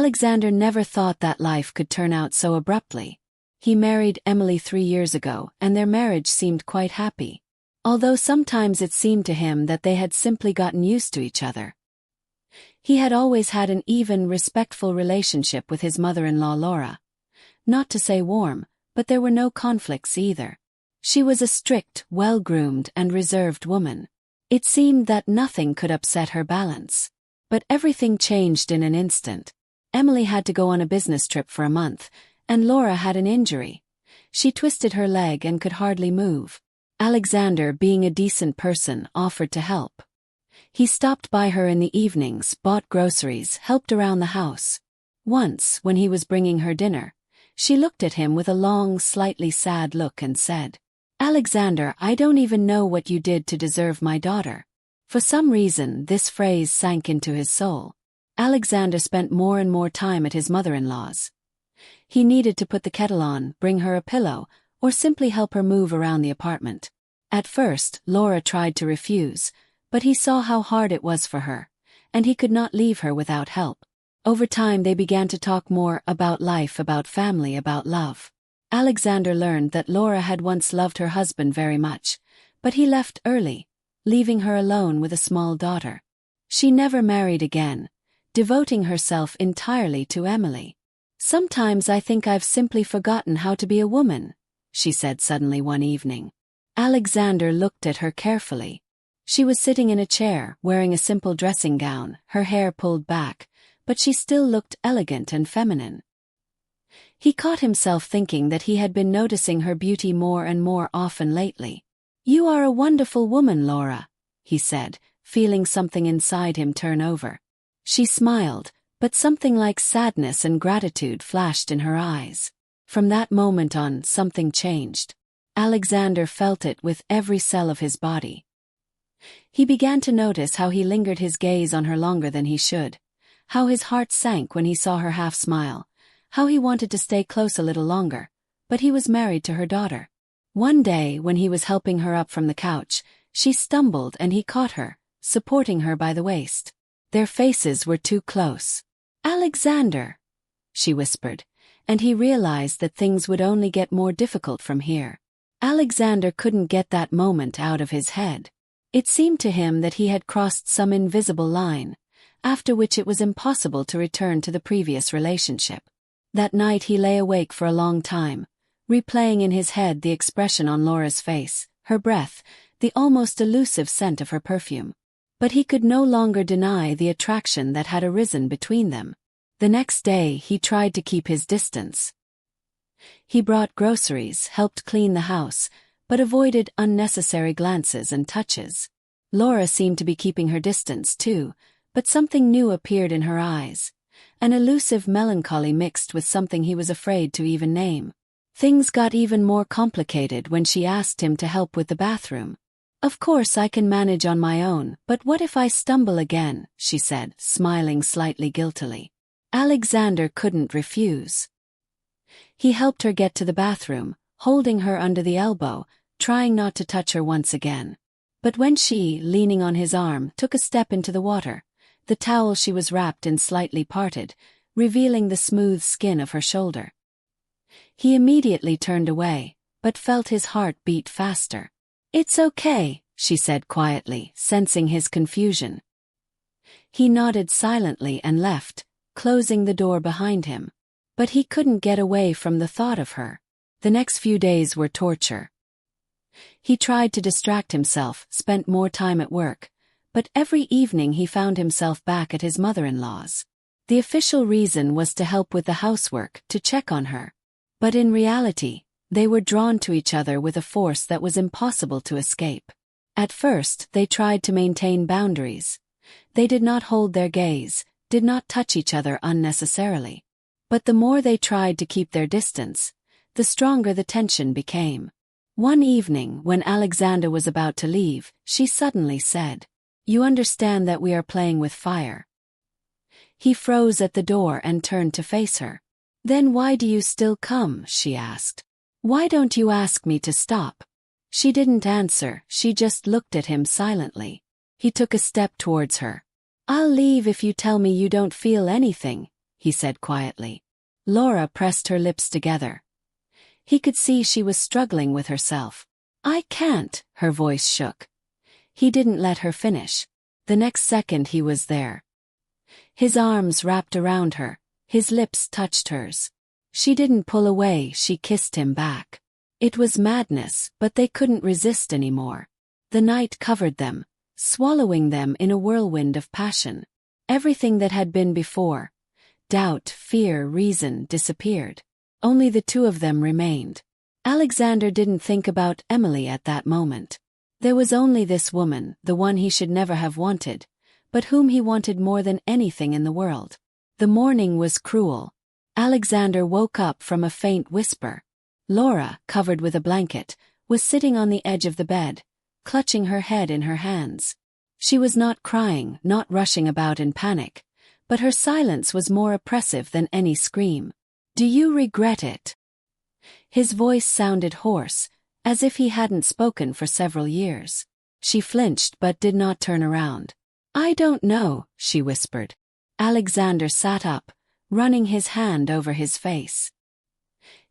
Alexander never thought that life could turn out so abruptly. He married Emily 3 years ago, and their marriage seemed quite happy. Although sometimes it seemed to him that they had simply gotten used to each other. He had always had an even, respectful relationship with his mother-in-law Laura. Not to say warm, but there were no conflicts either. She was a strict, well-groomed and reserved woman. It seemed that nothing could upset her balance. But everything changed in an instant. Emily had to go on a business trip for a month, and Laura had an injury. She twisted her leg and could hardly move. Alexander, being a decent person, offered to help. He stopped by her in the evenings, bought groceries, helped around the house. Once, when he was bringing her dinner, she looked at him with a long, slightly sad look and said, "Alexander, I don't even know what you did to deserve my daughter." For some reason, this phrase sank into his soul. Alexander spent more and more time at his mother-in-law's. He needed to put the kettle on, bring her a pillow, or simply help her move around the apartment. At first, Laura tried to refuse, but he saw how hard it was for her, and he could not leave her without help. Over time they began to talk more about life, about family, about love. Alexander learned that Laura had once loved her husband very much, but he left early, leaving her alone with a small daughter. She never married again, devoting herself entirely to Emily. "Sometimes I think I've simply forgotten how to be a woman," she said suddenly one evening. Alexander looked at her carefully. She was sitting in a chair, wearing a simple dressing gown, her hair pulled back, but she still looked elegant and feminine. He caught himself thinking that he had been noticing her beauty more and more often lately. "You are a wonderful woman, Laura," he said, feeling something inside him turn over. She smiled, but something like sadness and gratitude flashed in her eyes. From that moment on, something changed. Alexander felt it with every cell of his body. He began to notice how he lingered his gaze on her longer than he should, how his heart sank when he saw her half smile, how he wanted to stay close a little longer, but he was married to her daughter. One day, when he was helping her up from the couch, she stumbled and he caught her, supporting her by the waist. Their faces were too close. "Alexander," she whispered, and he realized that things would only get more difficult from here. Alexander couldn't get that moment out of his head. It seemed to him that he had crossed some invisible line, after which it was impossible to return to the previous relationship. That night he lay awake for a long time, replaying in his head the expression on Laura's face, her breath, the almost elusive scent of her perfume. But he could no longer deny the attraction that had arisen between them. The next day he tried to keep his distance. He brought groceries, helped clean the house, but avoided unnecessary glances and touches. Laura seemed to be keeping her distance too, but something new appeared in her eyes. An elusive melancholy mixed with something he was afraid to even name. Things got even more complicated when she asked him to help with the bathroom. "Of course I can manage on my own, but what if I stumble again?" she said, smiling slightly guiltily. Alexander couldn't refuse. He helped her get to the bathroom, holding her under the elbow, trying not to touch her once again. But when she, leaning on his arm, took a step into the water, the towel she was wrapped in slightly parted, revealing the smooth skin of her shoulder. He immediately turned away, but felt his heart beat faster. "It's okay," she said quietly, sensing his confusion. He nodded silently and left, closing the door behind him. But he couldn't get away from the thought of her. The next few days were torture. He tried to distract himself, spent more time at work, but every evening he found himself back at his mother-in-law's. The official reason was to help with the housework, to check on her. But in reality, they were drawn to each other with a force that was impossible to escape. At first, they tried to maintain boundaries. They did not hold their gaze, did not touch each other unnecessarily. But the more they tried to keep their distance, the stronger the tension became. One evening, when Alexander was about to leave, she suddenly said, "You understand that we are playing with fire." He froze at the door and turned to face her. "Then why do you still come?" she asked. "Why don't you ask me to stop?" She didn't answer, she just looked at him silently. He took a step towards her. "I'll leave if you tell me you don't feel anything," he said quietly. Laura pressed her lips together. He could see she was struggling with herself. I can't, her voice shook. He didn't let her finish. The next second he was there. His arms wrapped around her, his lips touched hers. She didn't pull away, she kissed him back. It was madness, but they couldn't resist anymore. The night covered them, swallowing them in a whirlwind of passion. Everything that had been before, doubt, fear, reason, disappeared. Only the two of them remained. Alexander didn't think about Emily at that moment. There was only this woman, the one he should never have wanted, but whom he wanted more than anything in the world. The morning was cruel. Alexander woke up from a faint whisper. Laura, covered with a blanket, was sitting on the edge of the bed, clutching her head in her hands. She was not crying, not rushing about in panic, but her silence was more oppressive than any scream. Do you regret it? His voice sounded hoarse, as if he hadn't spoken for several years. She flinched but did not turn around. I don't know, she whispered. Alexander sat up, running his hand over his face.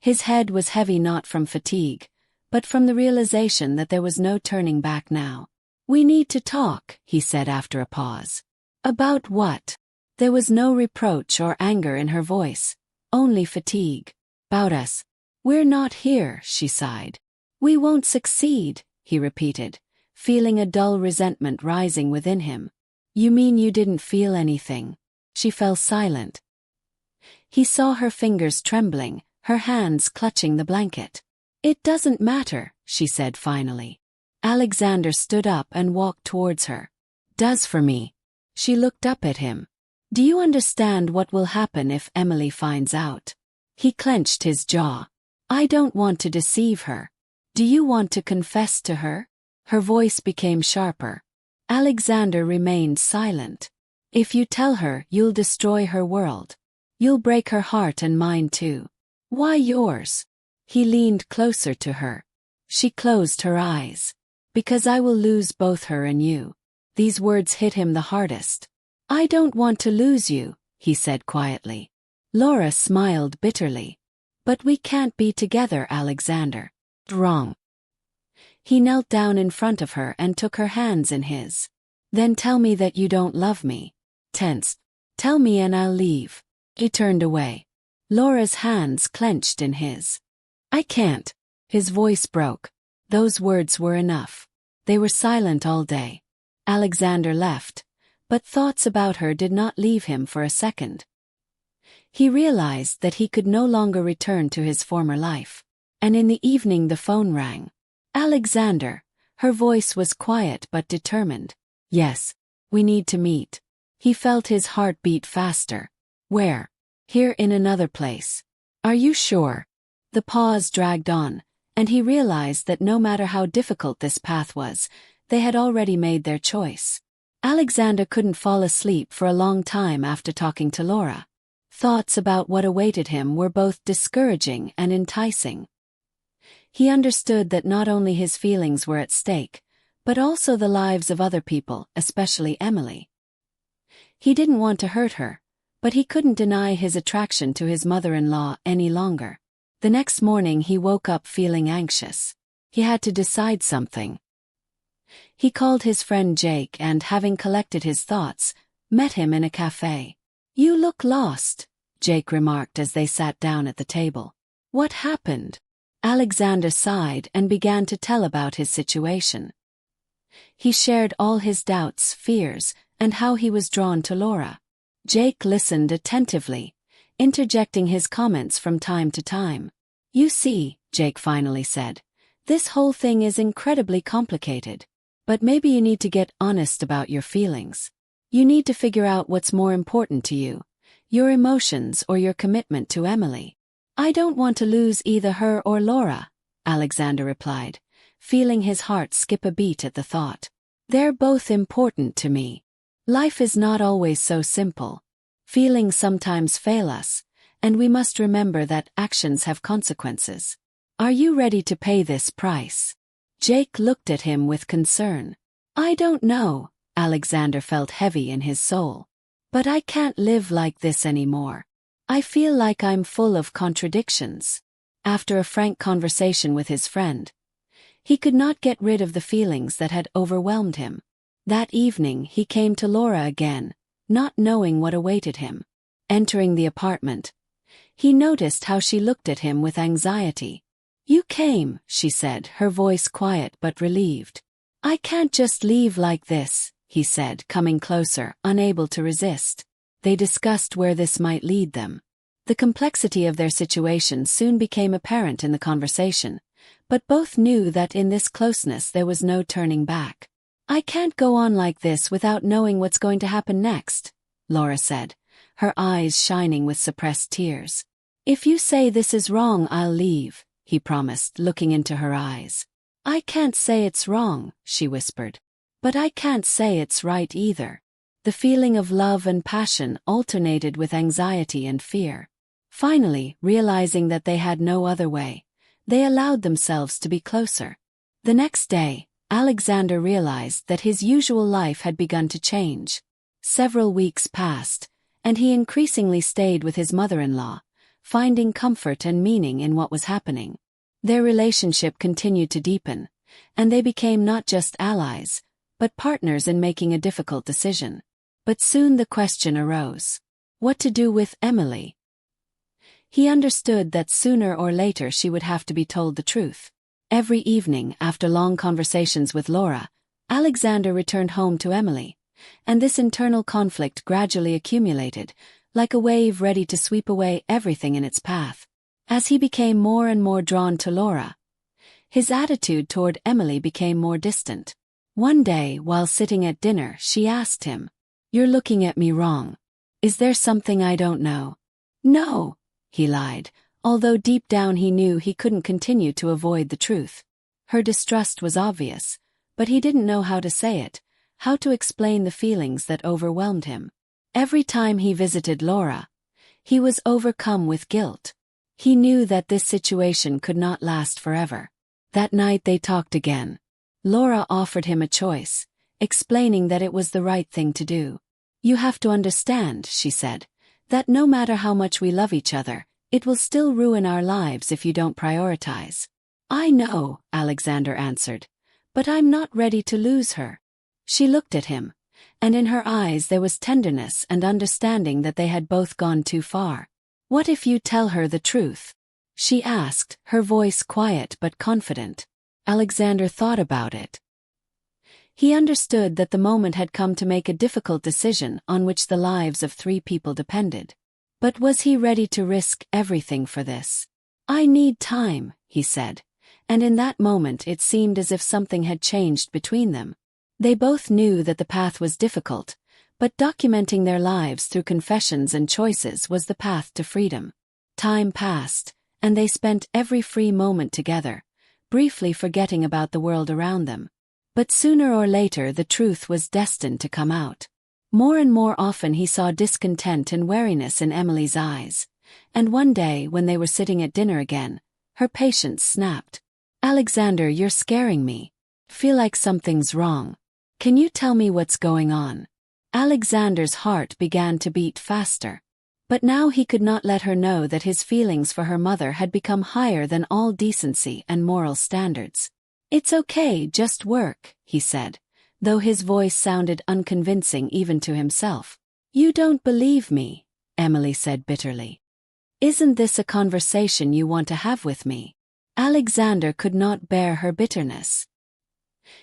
His head was heavy not from fatigue, but from the realization that there was no turning back now. We need to talk, he said after a pause. About what? There was no reproach or anger in her voice, only fatigue. About us. We're not here, she sighed. We won't succeed, he repeated, feeling a dull resentment rising within him. You mean you didn't feel anything? She fell silent. He saw her fingers trembling, her hands clutching the blanket. It doesn't matter, she said finally. Alexander stood up and walked towards her. Does for me. She looked up at him. Do you understand what will happen if Emily finds out? He clenched his jaw. I don't want to deceive her. Do you want to confess to her? Her voice became sharper. Alexander remained silent. If you tell her, you'll destroy her world. You'll break her heart and mine too. Why yours? He leaned closer to her. She closed her eyes. Because I will lose both her and you. These words hit him the hardest. I don't want to lose you, he said quietly. Laura smiled bitterly. But we can't be together, Alexander. Wrong. He knelt down in front of her and took her hands in his. Then tell me that you don't love me. Tense. Tell me and I'll leave. He turned away. Laura's hands clenched in his. I can't. His voice broke. Those words were enough. They were silent all day. Alexander left, but thoughts about her did not leave him for a second. He realized that he could no longer return to his former life. And in the evening the phone rang. Alexander. Her voice was quiet but determined. Yes, we need to meet. He felt his heart beat faster. Where? Here in another place. Are you sure? The pause dragged on, and he realized that no matter how difficult this path was, they had already made their choice. Alexander couldn't fall asleep for a long time after talking to Laura. Thoughts about what awaited him were both discouraging and enticing. He understood that not only his feelings were at stake, but also the lives of other people, especially Emily. He didn't want to hurt her, but he couldn't deny his attraction to his mother-in-law any longer. The next morning he woke up feeling anxious. He had to decide something. He called his friend Jake and, having collected his thoughts, met him in a cafe. You look lost, Jake remarked as they sat down at the table. What happened? Alexander sighed and began to tell about his situation. He shared all his doubts, fears, and how he was drawn to Laura. Jake listened attentively, interjecting his comments from time to time. You see, Jake finally said, this whole thing is incredibly complicated. But maybe you need to get honest about your feelings. You need to figure out what's more important to you, your emotions or your commitment to Emily. I don't want to lose either her or Laura, Alexander replied, feeling his heart skip a beat at the thought. They're both important to me. Life is not always so simple. Feelings sometimes fail us, and we must remember that actions have consequences. Are you ready to pay this price? Jake looked at him with concern. I don't know, Alexander felt heavy in his soul. But I can't live like this anymore. I feel like I'm full of contradictions. After a frank conversation with his friend, he could not get rid of the feelings that had overwhelmed him. That evening he came to Laura again, not knowing what awaited him. Entering the apartment, he noticed how she looked at him with anxiety. "You came," she said, her voice quiet but relieved. "I can't just leave like this," he said, coming closer, unable to resist. They discussed where this might lead them. The complexity of their situation soon became apparent in the conversation, but both knew that in this closeness there was no turning back. "I can't go on like this without knowing what's going to happen next," Laura said, her eyes shining with suppressed tears. "If you say this is wrong, I'll leave," he promised, looking into her eyes. "I can't say it's wrong," she whispered. "But I can't say it's right either." The feeling of love and passion alternated with anxiety and fear. Finally, realizing that they had no other way, they allowed themselves to be closer. The next day, Alexander realized that his usual life had begun to change. Several weeks passed, and he increasingly stayed with his mother-in-law, finding comfort and meaning in what was happening. Their relationship continued to deepen, and they became not just allies, but partners in making a difficult decision. But soon the question arose: what to do with Emily? He understood that sooner or later she would have to be told the truth. Every evening, after long conversations with Laura, Alexander returned home to Emily, and this internal conflict gradually accumulated, like a wave ready to sweep away everything in its path. As he became more and more drawn to Laura, his attitude toward Emily became more distant. One day, while sitting at dinner, she asked him, "You're looking at me wrong. Is there something I don't know?" "No," he lied, although deep down he knew he couldn't continue to avoid the truth. Her distrust was obvious, but he didn't know how to say it, how to explain the feelings that overwhelmed him. Every time he visited Laura, he was overcome with guilt. He knew that this situation could not last forever. That night they talked again. Laura offered him a choice, explaining that it was the right thing to do. "You have to understand," she said, "that no matter how much we love each other, it will still ruin our lives if you don't prioritize." "I know," Alexander answered, "but I'm not ready to lose her." She looked at him, and in her eyes there was tenderness and understanding that they had both gone too far. "What if you tell her the truth?" she asked, her voice quiet but confident. Alexander thought about it. He understood that the moment had come to make a difficult decision on which the lives of 3 people depended. But was he ready to risk everything for this? "I need time," he said, and in that moment it seemed as if something had changed between them. They both knew that the path was difficult, but documenting their lives through confessions and choices was the path to freedom. Time passed, and they spent every free moment together, briefly forgetting about the world around them. But sooner or later the truth was destined to come out. More and more often he saw discontent and wariness in Emily's eyes, and one day when they were sitting at dinner again, her patience snapped. "Alexander, you're scaring me. Feel like something's wrong. Can you tell me what's going on?" Alexander's heart began to beat faster. But now he could not let her know that his feelings for her mother had become higher than all decency and moral standards. "It's okay, just work," he said, though his voice sounded unconvincing even to himself. "You don't believe me," Emily said bitterly. "Isn't this a conversation you want to have with me?" Alexander could not bear her bitterness.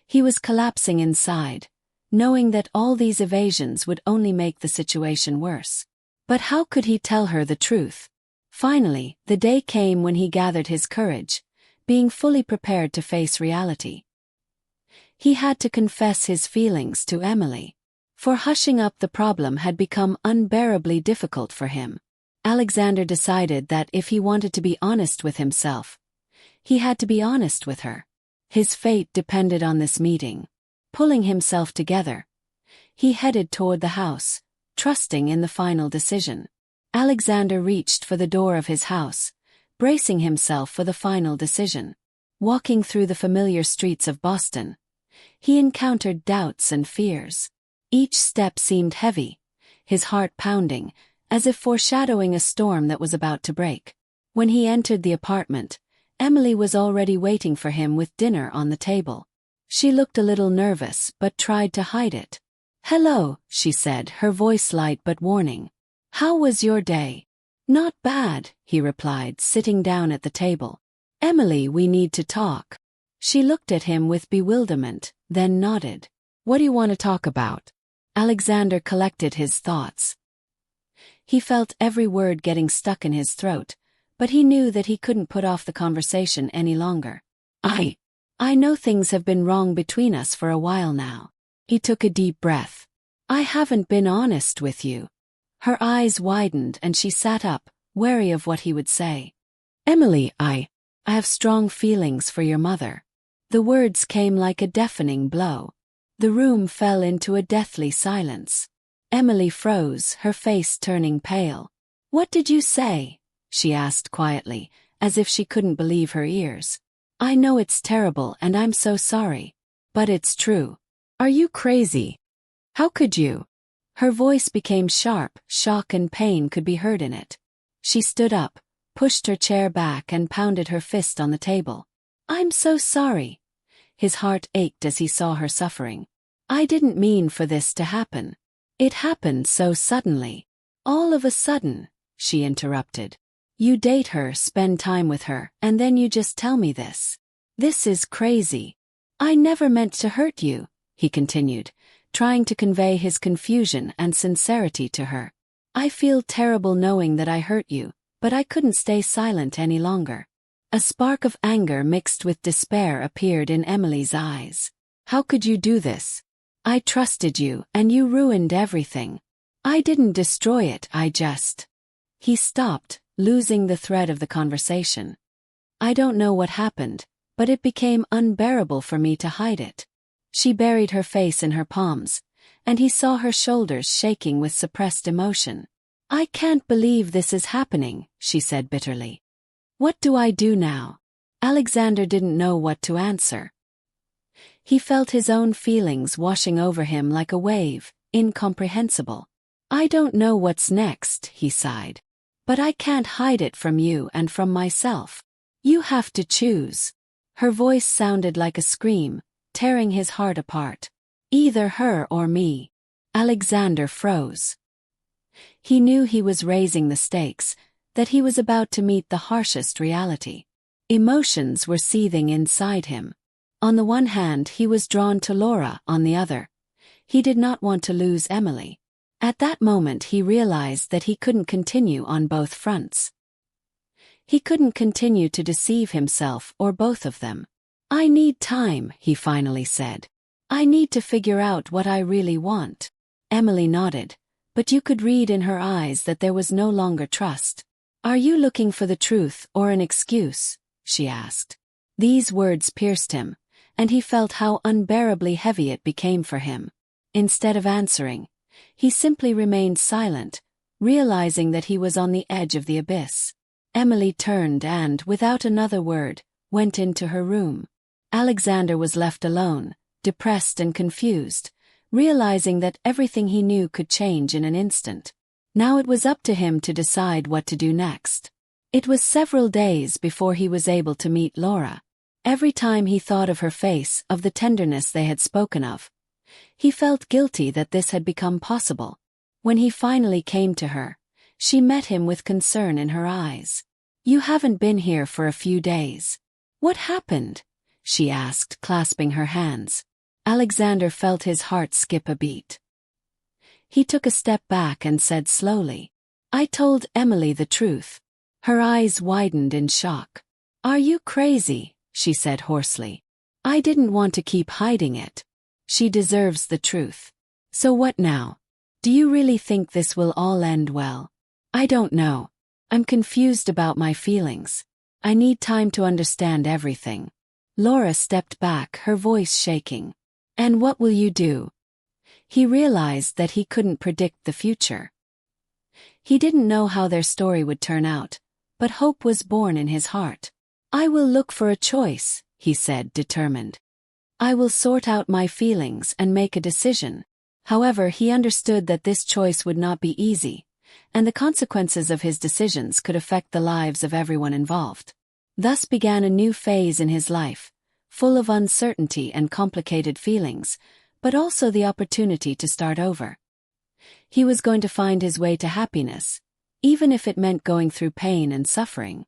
He was collapsing inside, knowing that all these evasions would only make the situation worse. But how could he tell her the truth? Finally, the day came when he gathered his courage, being fully prepared to face reality. He had to confess his feelings to Emily, for hushing up the problem had become unbearably difficult for him. Alexander decided that if he wanted to be honest with himself, he had to be honest with her. His fate depended on this meeting. Pulling himself together, he headed toward the house, trusting in the final decision. Alexander reached for the door of his house, bracing himself for the final decision. Walking through the familiar streets of Boston, he encountered doubts and fears. Each step seemed heavy, his heart pounding, as if foreshadowing a storm that was about to break. When he entered the apartment, Emily was already waiting for him with dinner on the table. She looked a little nervous but tried to hide it. "Hello," she said, her voice light but warning. "How was your day?" "Not bad," he replied, sitting down at the table. "Emily, we need to talk." She looked at him with bewilderment, then nodded. "What do you want to talk about?" Alexander collected his thoughts. He felt every word getting stuck in his throat, but he knew that he couldn't put off the conversation any longer. I know things have been wrong between us for a while now." He took a deep breath. "I haven't been honest with you." Her eyes widened and she sat up, wary of what he would say. "Emily, I have strong feelings for your mother." The words came like a deafening blow. The room fell into a deathly silence. Emily froze, her face turning pale. "What did you say?" she asked quietly, as if she couldn't believe her ears. "I know it's terrible and I'm so sorry. But it's true." "Are you crazy? How could you?" Her voice became sharp, shock and pain could be heard in it. She stood up, pushed her chair back and pounded her fist on the table. "I'm so sorry." His heart ached as he saw her suffering. "I didn't mean for this to happen. It happened so suddenly." "All of a sudden," she interrupted. "You date her, spend time with her, and then you just tell me this. This is crazy." "I never meant to hurt you," he continued, trying to convey his confusion and sincerity to her. "I feel terrible knowing that I hurt you, but I couldn't stay silent any longer." A spark of anger mixed with despair appeared in Emily's eyes. "How could you do this? I trusted you, and you ruined everything." "I didn't destroy it, I just—" He stopped, losing the thread of the conversation. "I don't know what happened, but it became unbearable for me to hide it." She buried her face in her palms, and he saw her shoulders shaking with suppressed emotion. "I can't believe this is happening," she said bitterly. "What do I do now?" Alexander didn't know what to answer. He felt his own feelings washing over him like a wave, incomprehensible. "I don't know what's next," he sighed. "But I can't hide it from you and from myself. You have to choose." Her voice sounded like a scream, tearing his heart apart. "Either her or me." Alexander froze. He knew he was raising the stakes, that he was about to meet the harshest reality. Emotions were seething inside him. On the one hand, he was drawn to Laura, on the other. He did not want to lose Emily. At that moment he realized that he couldn't continue on both fronts. He couldn't continue to deceive himself or both of them. "I need time," he finally said. "I need to figure out what I really want." Emily nodded, but you could read in her eyes that there was no longer trust. "Are you looking for the truth or an excuse?" she asked. These words pierced him, and he felt how unbearably heavy it became for him. Instead of answering, he simply remained silent, realizing that he was on the edge of the abyss. Emily turned and, without another word, went into her room. Alexander was left alone, depressed and confused, realizing that everything he knew could change in an instant. Now it was up to him to decide what to do next. It was several days before he was able to meet Laura. Every time he thought of her face, of the tenderness they had spoken of, he felt guilty that this had become possible. When he finally came to her, she met him with concern in her eyes. "You haven't been here for a few days. What happened?" she asked, clasping her hands. Alexander felt his heart skip a beat. He took a step back and said slowly, "I told Emily the truth." Her eyes widened in shock. "Are you crazy?" she said hoarsely. "I didn't want to keep hiding it. She deserves the truth. So what now? Do you really think this will all end well?" "I don't know. I'm confused about my feelings. I need time to understand everything." Laura stepped back, her voice shaking. "And what will you do?" He realized that he couldn't predict the future. He didn't know how their story would turn out, but hope was born in his heart. "I will look for a choice," he said, determined. "I will sort out my feelings and make a decision." However, he understood that this choice would not be easy, and the consequences of his decisions could affect the lives of everyone involved. Thus began a new phase in his life, full of uncertainty and complicated feelings, but also the opportunity to start over. He was going to find his way to happiness, even if it meant going through pain and suffering.